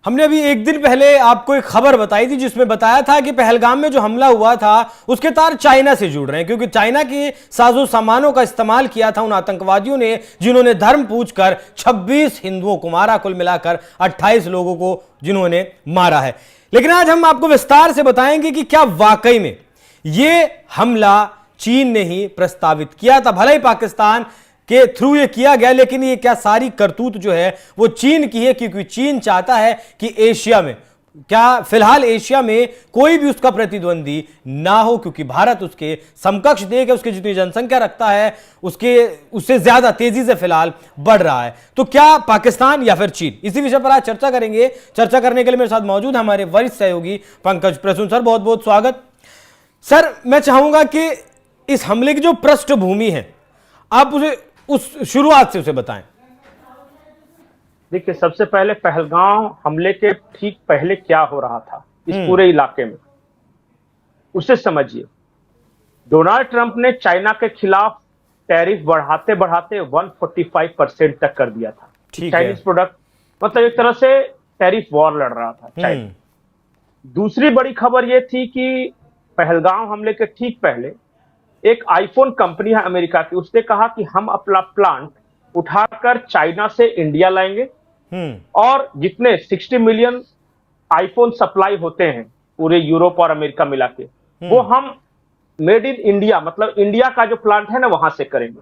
हमने अभी एक दिन पहले आपको एक खबर बताई थी जिसमें बताया था कि पहलगाम में जो हमला हुआ था उसके तार चाइना से जुड़ रहे हैं, क्योंकि चाइना के साजो सामानों का इस्तेमाल किया था उन आतंकवादियों ने जिन्होंने धर्म पूछकर 26 हिंदुओं को मारा, कुल मिलाकर 28 लोगों को जिन्होंने मारा है। लेकिन आज हम आपको विस्तार से बताएंगे कि क्या वाकई में यह हमला चीन ने ही प्रस्तावित किया था। भले ही पाकिस्तान के थ्रू ये किया गया, लेकिन ये क्या सारी करतूत जो है वो चीन की है, क्योंकि चीन चाहता है कि एशिया में, क्या फिलहाल एशिया में कोई भी उसका प्रतिद्वंदी ना हो, क्योंकि भारत उसके समकक्ष देश है, उसकी जितनी जनसंख्या रखता है उससे ज्यादा तेजी से फिलहाल बढ़ रहा है। तो क्या पाकिस्तान या फिर चीन, इसी विषय पर आज चर्चा करेंगे। चर्चा करने के लिए मेरे साथ मौजूद है हमारे वरिष्ठ सहयोगी पंकज प्रसून सर, बहुत बहुत स्वागत। सर, मैं चाहूंगा कि इस हमले की जो पृष्ठभूमि है आप उसे उस शुरुआत से उसे बताएं। देखिए, सबसे पहले पहलगाम हमले के ठीक पहले क्या हो रहा था इस पूरे इलाके में, उसे समझिए। डोनाल्ड ट्रंप ने चाइना के खिलाफ टैरिफ बढ़ाते बढ़ाते 145% तक कर दिया था। चाइनीज प्रोडक्ट, मतलब एक तरह से टैरिफ वॉर लड़ रहा था चाइना। दूसरी बड़ी खबर यह थी कि पहलगाम हमले के ठीक पहले एक आईफोन कंपनी है अमेरिका की, उसने कहा कि हम अपना प्लांट उठाकर चाइना से इंडिया लाएंगे और जितने 60 मिलियन आईफोन सप्लाई होते हैं पूरे यूरोप और अमेरिका मिला के, वो हम मेड इन इंडिया, मतलब इंडिया का जो प्लांट है ना वहां से करेंगे।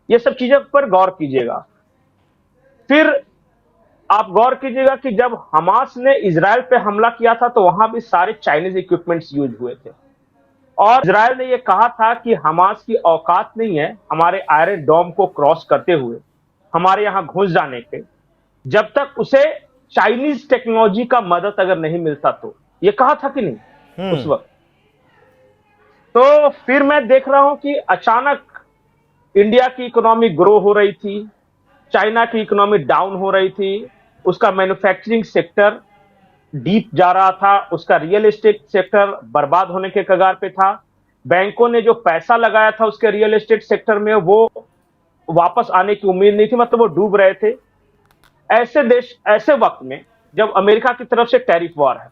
ये सब चीजों पर गौर कीजिएगा। फिर आप गौर कीजिएगा कि जब हमास ने इजराइल पे हमला किया था तो वहां भी सारे चाइनीज इक्विपमेंट्स यूज हुए थे और इजराइल ने यह कहा था कि हमास की औकात नहीं है हमारे आयरन डोम को क्रॉस करते हुए हमारे यहां घुस जाने के, जब तक उसे चाइनीज टेक्नोलॉजी का मदद अगर नहीं मिलता। तो यह कहा था कि नहीं उस वक्त। तो फिर मैं देख रहा हूं कि अचानक इंडिया की इकोनॉमी ग्रो हो रही थी, चाइना की इकोनॉमी डाउन हो रही थी, उसका मैन्युफैक्चरिंग सेक्टर डीप जा रहा था, उसका रियल एस्टेट सेक्टर बर्बाद होने के कगार पे था। बैंकों ने जो पैसा लगाया था उसके रियल एस्टेट सेक्टर में वो वापस आने की उम्मीद नहीं थी, मतलब वो डूब रहे थे। ऐसे वक्त में जब अमेरिका की तरफ से टैरिफ वॉर है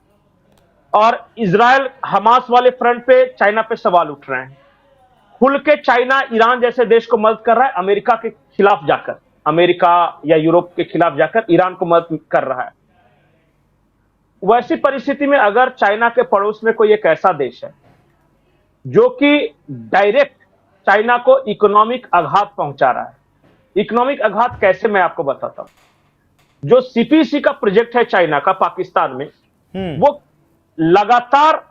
और इजराइल हमास वाले फ्रंट पे चाइना पे सवाल उठ रहे हैं, खुल के चाइना ईरान जैसे देश को मदद कर रहा है, अमेरिका के खिलाफ जाकर, अमेरिका या यूरोप के खिलाफ जाकर ईरान को मदद कर रहा है। वैसी परिस्थिति में अगर चाइना के पड़ोस में कोई एक ऐसा देश है जो कि डायरेक्ट चाइना को इकोनॉमिक आघात पहुंचा रहा है, इकोनॉमिक आघात कैसे, मैं आपको बताता हूं। जो सीपीसी का प्रोजेक्ट है चाइना का पाकिस्तान में, वो लगातार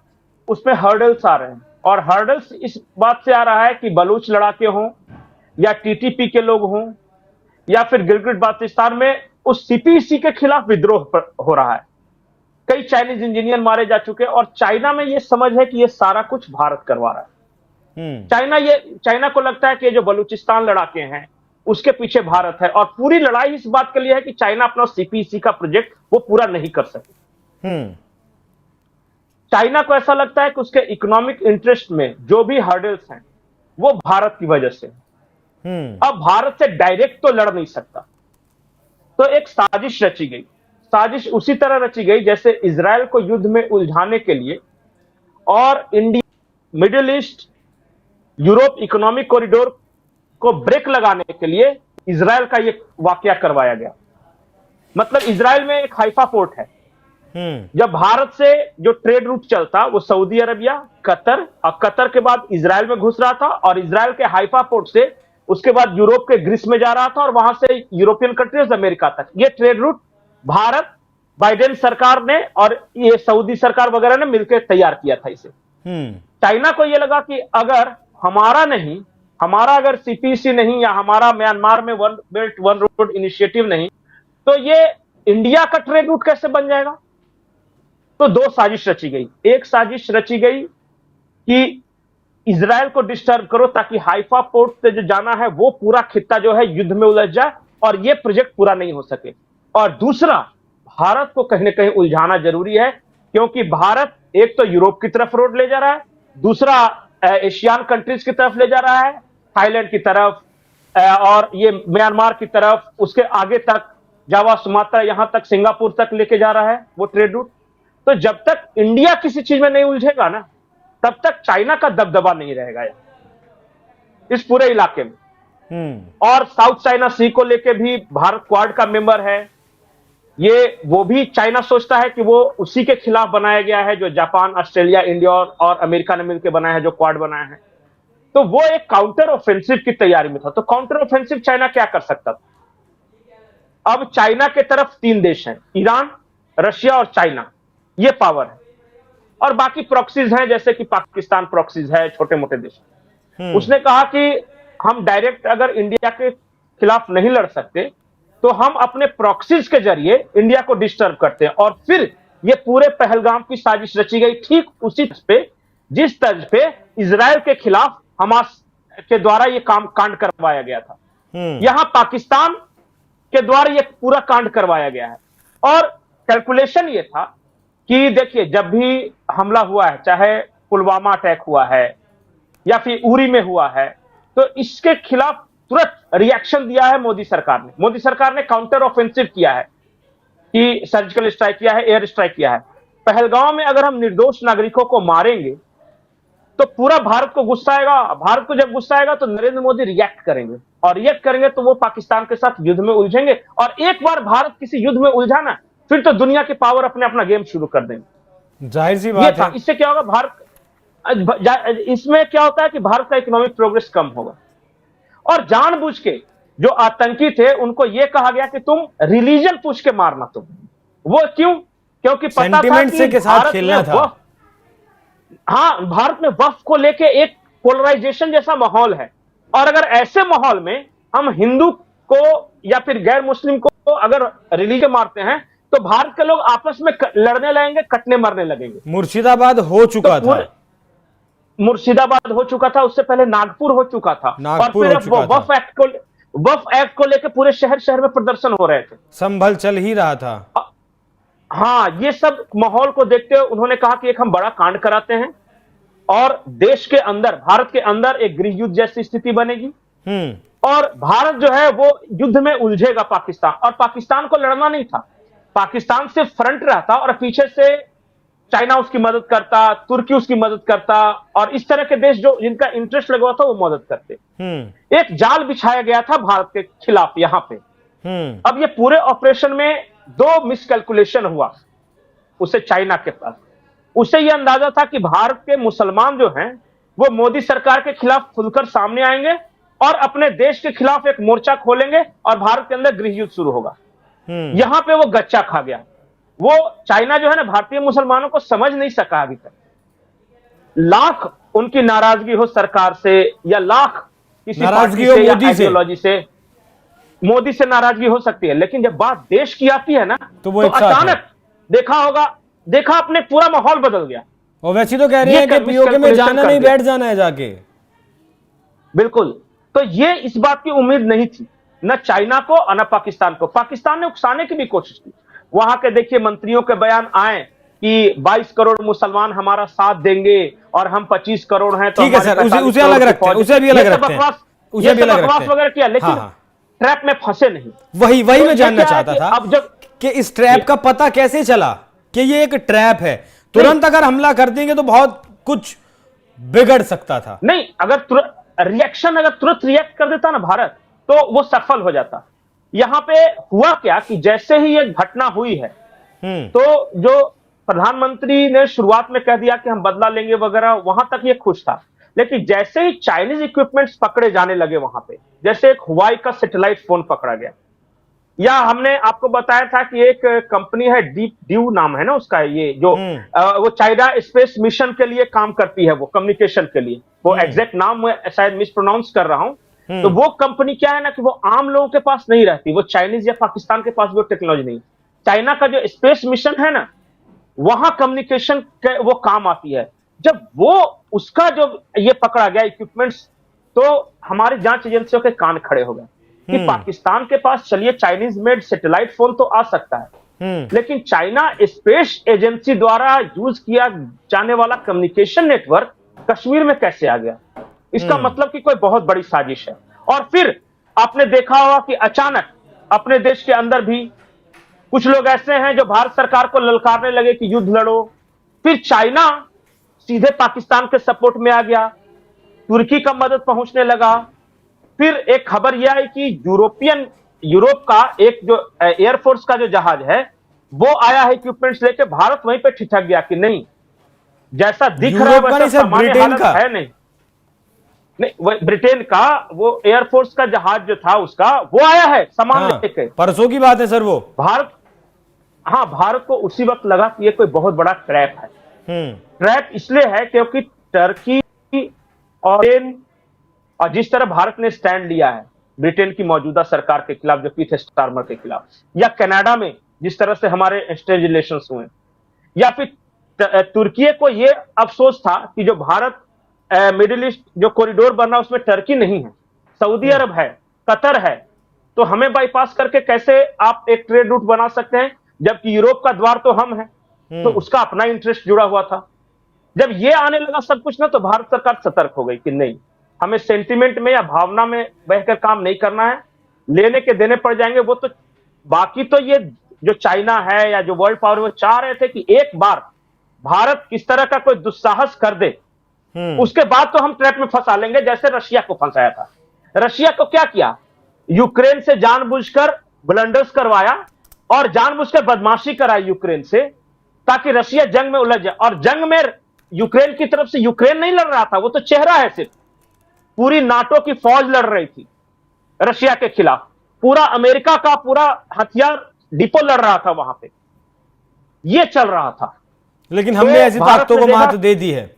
उसमें हर्डल्स आ रहे हैं और हर्डल्स इस बात से आ रहा है कि बलूच लड़ाके हों या टीटीपी के लोग हों या फिर गिलगिट बाल्टिस्तान में उस सीपीसी के खिलाफ विद्रोह हो रहा है। कई चाइनीज इंजीनियर मारे जा चुके हैं और चाइना में यह समझ है कि यह सारा कुछ भारत करवा रहा है। चाइना को लगता है कि ये जो बलूचिस्तान लड़ाके हैं उसके पीछे भारत है और पूरी लड़ाई इस बात के लिए है कि चाइना अपना सीपीसी का प्रोजेक्ट वो पूरा नहीं कर सके। चाइना को ऐसा लगता है कि उसके इकोनॉमिक इंटरेस्ट में जो भी हर्डल्स हैं वो भारत की वजह से। अब भारत से डायरेक्ट तो लड़ नहीं सकता, तो एक साजिश रची गई। साजिश उसी तरह रची गई जैसे इजराइल को युद्ध में उलझाने के लिए और India, middle east, Europe economic corridor को ब्रेक लगाने के लिए इजराइल का यह वाकया करवाया गया। मतलब इजराइल में एक हाइफा पोर्ट है, जब भारत से जो ट्रेड रूट चलता वो सऊदी अरबिया, कतर और कतर के बाद इजराइल में घुस रहा था और इजराइल के हाइफा पोर्ट से उसके बाद यूरोप के ग्रीस में जा रहा था और वहां से यूरोपियन कंट्रीज अमेरिका तक। ये ट्रेड रूट भारत, बाइडेन सरकार ने और ये सऊदी सरकार वगैरह ने मिलकर तैयार किया था इसे। चाइना को यह लगा कि अगर हमारा अगर सीपीसी नहीं या हमारा म्यांमार में one belt one road initiative नहीं, तो ये इंडिया का ट्रेड रूट कैसे बन जाएगा। तो दो साजिश रची गई। एक साजिश रची गई कि इजराइल को डिस्टर्ब करो ताकि हाइफा पोर्ट से जो जाना है वो पूरा खित्ता जो है युद्ध में उलझ जाए और ये प्रोजेक्ट पूरा नहीं हो सके। और दूसरा, भारत को कहीं ना कहीं उलझाना जरूरी है, क्योंकि भारत एक तो यूरोप की तरफ रोड ले जा रहा है, दूसरा एशियन कंट्रीज की तरफ ले जा रहा है, थाईलैंड की तरफ और ये म्यांमार की तरफ, उसके आगे तक। और ये सारी चीजें मिलकर एक बड़ा प्रोजेक्ट बना रही है। और भारत को कहीं ना कहीं उलझाना जरूरी है, क्योंकि भारत एक तो यूरोप की तरफ रोड ले जा रहा है, दूसरा एशियन कंट्रीज की तरफ ले जा रहा है, थाईलैंड की तरफ और ये म्यांमार की तरफ, जावा, सुमात्रा, यहां तक सिंगापुर तक लेके जा रहा है वो ट्रेड रूट। तो जब तक इंडिया किसी चीज में नहीं उलझेगा ना, तब तक चाइना का दबदबा नहीं रहेगा इस पूरे इलाके में। और साउथ चाइना सी को लेके भी भारत क्वाड का मेंबर है। ये वो भी चाइना सोचता है कि वो उसी के खिलाफ बनाया गया है जो जापान, ऑस्ट्रेलिया, इंडिया और अमेरिका ने मिलकर बनाया है, जो क्वाड बनाया है। तो वो एक काउंटर ऑफेंसिव की तैयारी में था। तो काउंटर ऑफेंसिव चाइना क्या कर सकता था? अब चाइना के तरफ 3 देश हैं, ईरान, रशिया और चाइना, ये पावर है। और बाकी प्रॉक्सीज हैं, जैसे कि पाकिस्तान प्रॉक्सीज है, छोटे मोटे देश। उसने कहा कि हम डायरेक्ट अगर इंडिया के खिलाफ नहीं लड़ सकते तो हम अपने प्रॉक्सीज के जरिए इंडिया को डिस्टर्ब करते हैं। और फिर ये पूरे पहलगाम की साजिश रची गई ठीक उसी तर्ज पे जिस तर्ज पे इजराइल के खिलाफ हमास के द्वारा ये कांड करवाया गया था। यहां पाकिस्तान के द्वारा ये पूरा कांड करवाया गया है। और कैलकुलेशन ये था कि देखिए, जब भी हमला हुआ है, चाहे पुलवामा अटैक हुआ है या फिर उरी में हुआ है, तो इसके खिलाफ तुरंत रिएक्शन दिया है मोदी सरकार ने। मोदी सरकार ने काउंटर ऑफेंसिव किया है कि सर्जिकल स्ट्राइक किया है, एयर स्ट्राइक किया है। पहलगाम में अगर हम निर्दोष नागरिकों को मारेंगे तो पूरा भारत को गुस्सा आएगा। भारत को जब गुस्सा आएगा तो नरेंद्र मोदी रिएक्ट करेंगे, और रिएक्ट करेंगे तो वो पाकिस्तान के साथ युद्ध में उलझेंगे। और एक बार भारत किसी युद्ध में उलझा ना, फिर तो दुनिया की पावर अपने अपना गेम शुरू कर देंगे। जाहिर सी बात है। इससे क्या होगा, इसमें क्या होता है कि भारत का इकोनॉमिक प्रोग्रेस कम होगा। और जानबूझ के जो आतंकी थे उनको यह कहा गया कि तुम रिलीजन पूछ के मारना। तुम वो क्यों? क्योंकि पता था कि के साथ खेलना था। हाँ, भारत में वक्फ को लेके एक पोलराइजेशन जैसा माहौल है। और अगर ऐसे माहौल में हम हिंदू को या फिर गैर मुस्लिम को अगर रिलीजन मारते हैं तो भारत के लोग आपस में लड़ने लगेंगे, कटने मरने लगेंगे। मुर्शिदाबाद हो चुका था, मुर्शिदाबाद हो चुका था, उससे पहले नागपुर हो चुका था। और फिर वक्फ एक्ट को लेकर पूरे शहर में प्रदर्शन हो रहे थे, संभल चल ही रहा था। हाँ, ये सब माहौल को देखते हुए उन्होंने कहा कि एक हम बड़ा कांड कराते हैं और देश के अंदर, भारत के अंदर एक गृह युद्ध जैसी स्थिति बनेगी। और भारत जो है वो युद्ध में उलझेगा पाकिस्तान। और पाकिस्तान को लड़ना नहीं था, पाकिस्तान से फ्रंट रहता और पीछे से चाइना उसकी मदद करता, तुर्की उसकी मदद करता, और इस तरह के देश जो जिनका इंटरेस्ट लगा हुआ था वो मदद करते। एक जाल बिछाया गया था भारत के खिलाफ यहां पे। अब ये पूरे ऑपरेशन में 2 मिसकैलकुलेशन हुआ उसे चाइना के पास। उसे यह अंदाजा था कि भारत के मुसलमान जो हैं वो मोदी सरकार के खिलाफ खुलकर सामने आएंगे और अपने देश के खिलाफ एक मोर्चा खोलेंगे और भारत के अंदर गृह युद्ध शुरू होगा। यहां पे वो गच्चा खा गया। वो चाइना जो है ना, भारतीय मुसलमानों को समझ नहीं सका अभी तक। लाख उनकी नाराजगी हो सरकार से या लाख किसी पार्टी से या आइडियोलॉजी से, मोदी से नाराजगी हो सकती है, लेकिन जब बात देश की आती है ना तो अचानक देखा आपने पूरा माहौल बदल गया। और वैसे तो कह रहे हैं कि पीओके में जाना नहीं, बैठ जाना है जाके। बिल्कुल। तो ये इस बात की उम्मीद नहीं थी, न चाइना को और न पाकिस्तान को। पाकिस्तान ने उकसाने की भी कोशिश की। वहां के देखिए मंत्रियों के बयान आए कि 22 करोड़ मुसलमान हमारा साथ देंगे और हम 25 करोड़ हैं। तो ठीक है सर, उसे अलग रखते हैं, उसे भी अलग रखते हैं, उसे भी अलग रखते हैं वगैरह किया, लेकिन ट्रैप में फंसे नहीं। वही मैं जानना चाहता था अब जब कि इस ट्रैप का पता कैसे चला कि ये एक ट्रैप है। तुरंत अगर हमला कर देंगे तो बहुत कुछ बिगड़ सकता था। नहीं, अगर तुरंत रिएक्ट कर देता ना भारत तो वो सफल हो जाता। यहां पे हुआ क्या कि जैसे ही ये घटना हुई है तो जो प्रधानमंत्री ने शुरुआत में कह दिया कि हम बदला लेंगे वगैरह, वहां तक ये खुश था। लेकिन जैसे ही चाइनीज इक्विपमेंट्स पकड़े जाने लगे वहां पे, जैसे एक हुआई का सैटेलाइट फोन पकड़ा गया, या हमने आपको बताया था कि एक कंपनी है डीप ड्यू नाम है ना उसका, ये जो वो चाइना स्पेस मिशन के लिए काम करती है, वो कम्युनिकेशन के लिए, वो एग्जैक्ट नाम मैं शायद मिस प्रोनाउंस कर रहा हूं। तो वो कंपनी क्या है ना कि वो आम लोगों के पास नहीं रहती, वो चाइनीज या पाकिस्तान के पास वो टेक्नोलॉजी नहीं। चाइना का जो स्पेस मिशन है ना, वहां कम्युनिकेशन के वो काम आती है। जब वो उसका जो ये पकड़ा गया इक्विपमेंट्स, तो हमारी जांच एजेंसियों के कान खड़े हो गए कि पाकिस्तान के पास चलिए चाइनीज मेड सैटेलाइट फोन तो आ सकता है, लेकिन चाइना स्पेस एजेंसी द्वारा यूज किया जाने वाला कम्युनिकेशन नेटवर्क कश्मीर में कैसे आ गया? इसका मतलब कि कोई बहुत बड़ी साजिश है। और फिर आपने देखा होगा कि अचानक अपने देश के अंदर भी कुछ लोग ऐसे हैं जो भारत सरकार को ललकारने लगे कि युद्ध लड़ो। फिर चाइना सीधे पाकिस्तान के सपोर्ट में आ गया, तुर्की का मदद पहुंचने लगा। फिर एक खबर यह आई कि यूरोप का एक जो एयरफोर्स का जो जहाज है वो आया है इक्विपमेंट्स लेके, भारत वहीं पे ठिठक गया कि नहीं, जैसा दिख रहा है यूरोप का वैसा नहीं सर, सामान्य ब्रिटेन हालत का। है नहीं। ब्रिटेन का वो एयरफोर्स का जहाज जो था उसका वो आया है सामान हाँ, लेके। परसों की बात है सर वो। भारत को उसी वक्त लगा कि ये कोई बहुत बड़ा ट्रैप है। ट्रैप इसलिए है क्योंकि टर्की और जिस तरह भारत ने स्टैंड लिया है ब्रिटेन की मौजूदा सरकार के खिलाफ, जो कीथ स्टारमर के खिलाफ, या कनाडा में जिस तरह से हमारे एक्सचेंज रिलेशंस हुए, या फिर तुर्की को यह अफसोस था कि जो भारत मिडिल ईस्ट जो कॉरिडोर बना उसमें टर्की नहीं है, सऊदी अरब है, कतर है, तो हमें बाईपास करके कैसे आप एक ट्रेड रूट बना सकते हैं, जबकि यूरोप का द्वार तो हम है। तो उसका अपना इंटरेस्ट जुड़ा हुआ था। जब ये आने लगा सब कुछ ना, तो भारत सरकार सतर्क हो गई कि नहीं, हमें सेंटिमेंट में या भावना में बहकर काम नहीं करना है, लेने के देने पड़ जाएंगे। वो तो बाकी तो ये जो चाइना है या जो वर्ल्ड पावर, वो चाह रहे थे कि एक बार भारत किस तरह का कोई दुस्साहस कर दे, उसके बाद तो हम ट्रैप में फंसा लेंगे, जैसे रशिया को फंसाया था। रशिया को क्या किया, यूक्रेन से जानबूझकर ब्लंडर्स करवाया और जानबूझकर बदमाशी कराई यूक्रेन से, ताकि रशिया जंग में उलझ जाए। और जंग में यूक्रेन की तरफ से यूक्रेन नहीं लड़ रहा था, वो तो चेहरा है सिर्फ, पूरी नाटो की फौज लड़ रही थी रशिया के खिलाफ, पूरा अमेरिका का पूरा हथियार डिपो लड़ रहा था वहां पे, ये चल रहा था। लेकिन हमने ऐसी ताकतों को मात दे दी है।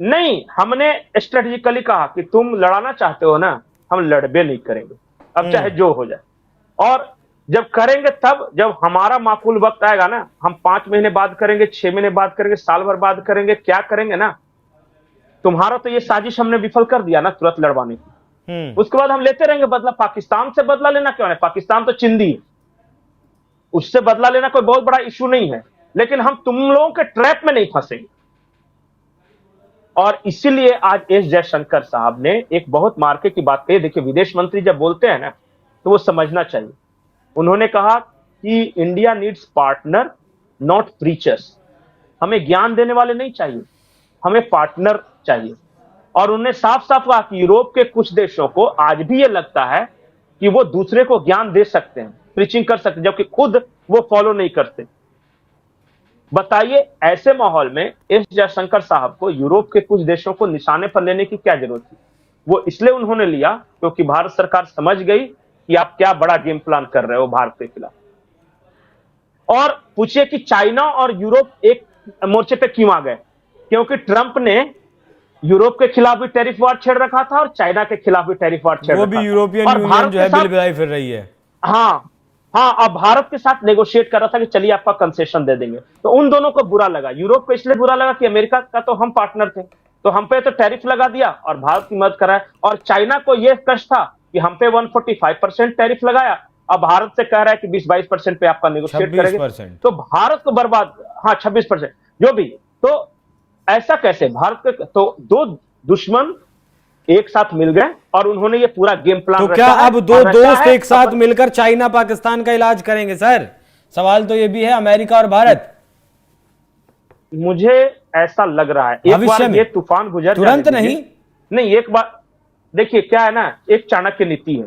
नहीं, हमने स्ट्रेटेजिकली कहा कि तुम लड़ाना चाहते हो ना, हम लड़बे नहीं करेंगे, अब चाहे जो हो जाए। और जब करेंगे तब जब हमारा माकूल वक्त आएगा ना, हम 5 महीने बाद करेंगे, 6 महीने बाद करेंगे, साल भर बाद करेंगे, क्या करेंगे ना। तुम्हारा तो ये साजिश हमने विफल कर दिया ना तुरंत लड़वाने की, उसके बाद हम लेते रहेंगे बदला। पाकिस्तान से बदला लेना क्यों है, पाकिस्तान तो चिंदी है, उससे बदला लेना कोई बहुत बड़ा इशू नहीं है, लेकिन हम तुम लोगों के ट्रैप में नहीं फंसेंगे। और इसीलिए आज एस जयशंकर साहब ने एक बहुत मार्के की बात कही। देखिए, विदेश मंत्री जब बोलते हैं ना, तो वो समझना चाहिए। उन्होंने कहा कि India needs partner not preachers, हमें ज्ञान देने वाले नहीं चाहिए, हमें पार्टनर चाहिए। और उन्होंने साफ साफ कहा कि यूरोप के कुछ देशों को आज भी यह लगता है कि वो दूसरे को ज्ञान दे सकते हैं, प्रीचिंग कर सकते हैं, जबकि खुद वो फॉलो नहीं करते। बताइए, ऐसे माहौल में एस जयशंकर साहब को यूरोप के कुछ देशों को निशाने पर लेने की क्या जरूरत थी? वो इसलिए उन्होंने लिया क्योंकि भारत सरकार समझ गई कि आप क्या बड़ा गेम प्लान कर रहे हो भारत के खिलाफ। और पूछिए कि चाइना और यूरोप एक मोर्चे पे क्यों आ गए? क्योंकि ट्रंप ने यूरोप के खिलाफ भी टैरिफ वार छेड़ रखा था और चाइना के खिलाफ भी टैरिफ वार छेड़ रखा था। वो भी यूरोपियन यूनियन जो है बिल बिलाई फिर रही है। हाँ, अब भारत के साथ नेगोशिएट कर रहा था कि चलिए आपका कंसेशन दे देंगे। तो उन दोनों को बुरा लगा। यूरोप को इसलिए बुरा लगा कि अमेरिका का तो हम पार्टनर थे, तो हम पे तो टैरिफ लगा दिया और भारत की मदद कराया। और चाइना को यह कष्ट था कि हम पे 145% टैरिफ लगाया, अब भारत से कह रहा है कि 20-22% पे आपका नेगोशिएट करेंगे। तो भारत को बर्बाद, 26%, जो भी। तो ऐसा कैसे भारत के, तो दो दुश्मन एक साथ मिल गए और उन्होंने ये पूरा गेम प्लान। तो क्या अब दो दोस्त एक साथ मिलकर चाइना पाकिस्तान का इलाज करेंगे सर? सवाल तो ये भी है, अमेरिका और भारत। मुझे ऐसा लग रहा है एक बार ये तूफान गुजर तुरंत नहीं, एक बार देखिए क्या है ना, एक चाणक्य नीति है।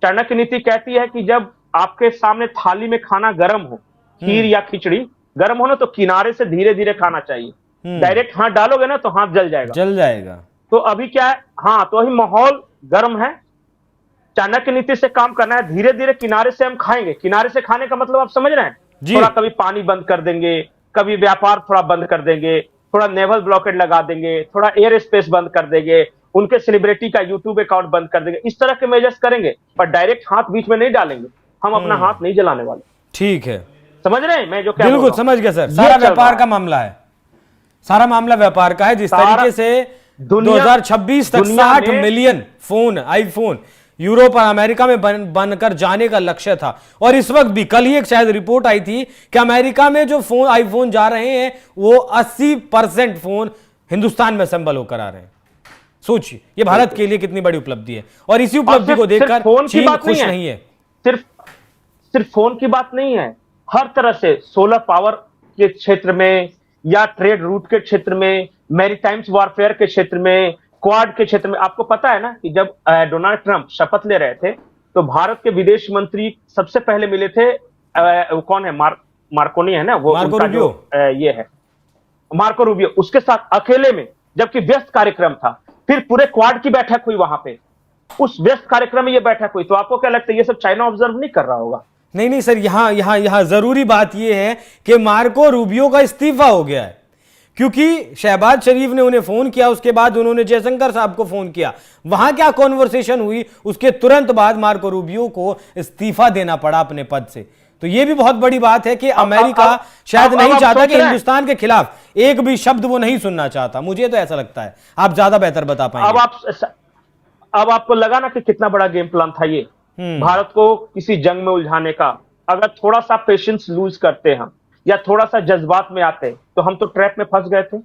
चाणक्य नीति कहती है कि जब आपके सामने थाली में खाना गर्म हो, खीर या खिचड़ी गर्म हो ना, तो किनारे से धीरे धीरे खाना चाहिए। डायरेक्ट हाथ डालोगे ना तो हाथ जल जाएगा। तो अभी क्या है, तो अभी माहौल गर्म है, चाणक्य नीति से काम करना है, धीरे धीरे किनारे से हम खाएंगे। किनारे से खाने का मतलब आप समझ रहे हैं, थोड़ा कभी पानी बंद कर देंगे, कभी व्यापार थोड़ा बंद कर देंगे, थोड़ा नेवल ब्लॉकेड लगा देंगे, थोड़ा एयर स्पेस बंद कर देंगे, उनके सेलिब्रिटी का यूट्यूब अकाउंट बंद कर देंगे। इस तरह के मेजर्स करेंगे, पर डायरेक्ट हाथ बीच में नहीं डालेंगे। हम अपना हाथ नहीं जलाने वाले। ठीक है, समझ रहे हैं मैं जो क्या बिल्कुल समझ गया सर। सारा व्यापार का मामला है, सारा मामला व्यापार का है। जिस तरीके से 2026 तक 60 मिलियन फोन, आईफोन यूरोप और अमेरिका में बनकर जाने का लक्ष्य था, और इस वक्त भी कल ही एक शायद रिपोर्ट आई थी कि अमेरिका में जो फोन आईफोन जा रहे हैं वो 80% फोन हिंदुस्तान में असेंबल होकर आ रहे हैं। सोचिए ये भारत के लिए कितनी बड़ी उपलब्धि है, और इसी उपलब्धि को देखकर चीन खुश नहीं है। सिर्फ सिर्फ फोन की बात नहीं है, हर तरह से सोलर पावर के क्षेत्र में या ट्रेड रूट के क्षेत्र में, मैरीटाइम्स वॉरफेयर के क्षेत्र में, क्वाड के क्षेत्र में। आपको पता है ना कि जब डोनाल्ड ट्रंप शपथ ले रहे थे तो भारत के विदेश मंत्री सबसे पहले मिले थे, वो कौन है, मार्कोनी है ना, वो मार्को उनका रूबियो। ये है मार्को रूबियो, उसके साथ अकेले में, जबकि व्यस्त कार्यक्रम था। फिर पूरे क्वाड की बैठक हुई वहां पे, उस व्यस्त कार्यक्रम में ये बैठक हुई। तो आपको क्या लगता है ये सब चाइना ऑब्जर्व नहीं कर रहा होगा? नहीं नहीं सर, यहां यहां यहां जरूरी बात यह है कि मार्को रूबियो का इस्तीफा हो गया है, क्योंकि शहबाज शरीफ ने उन्हें फोन किया, उसके बाद उन्होंने जयशंकर साहब को फोन किया, वहां क्या कॉन्वर्सेशन हुई, उसके तुरंत बाद मार्को रूबियो को इस्तीफा देना पड़ा अपने पद से। तो यह भी बहुत बड़ी बात है कि अमेरिका शायद नहीं चाहता कि हिंदुस्तान के खिलाफ एक भी शब्द वो नहीं सुनना चाहता। मुझे तो ऐसा लगता है, आप ज्यादा बेहतर बता पाएंगे। अब आपको लगा ना कि कितना बड़ा गेम प्लान था ये भारत को किसी जंग में उलझाने का। अगर थोड़ा सा पेशेंस लूज करते हम या थोड़ा सा जज्बात में आते तो हम तो ट्रैप में फंस गए थे।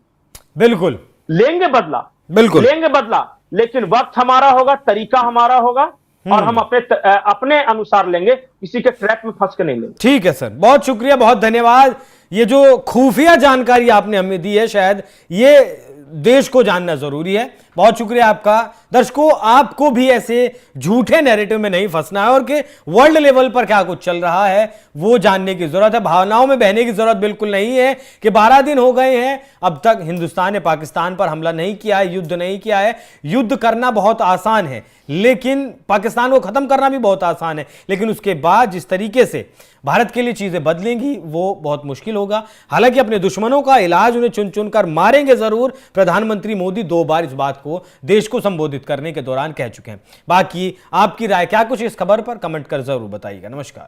बिल्कुल लेंगे बदला, बिल्कुल लेंगे बदला, लेकिन वक्त हमारा होगा, तरीका हमारा होगा और हम अपने अनुसार लेंगे, किसी के ट्रैप में फंस के नहीं लेंगे। ठीक है सर, बहुत शुक्रिया, बहुत धन्यवाद। ये जो खुफिया जानकारी आपने हमें दी है, शायद ये देश को जानना जरूरी है। बहुत शुक्रिया आपका। दर्शकों, आपको भी ऐसे झूठे नैरेटिव में नहीं फंसना है और कि वर्ल्ड लेवल पर क्या कुछ चल रहा है वो जानने की जरूरत है। भावनाओं में बहने की जरूरत बिल्कुल नहीं है कि 12 दिन हो गए हैं, अब तक हिंदुस्तान ने पाकिस्तान पर हमला नहीं किया है, युद्ध नहीं किया है। युद्ध करना बहुत आसान है, लेकिन पाकिस्तान को खत्म करना भी बहुत आसान है, लेकिन उसके बाद जिस तरीके से भारत के लिए चीजें बदलेंगी वो बहुत मुश्किल होगा। हालांकि अपने दुश्मनों का इलाज उन्हें चुन चुनकर मारेंगे जरूर। प्रधानमंत्री मोदी 2 बार इस बात को देश को संबोधित करने के दौरान कह चुके हैं। बाकी आपकी राय क्या कुछ इस खबर पर कमेंट कर जरूर बताइएगा। नमस्कार।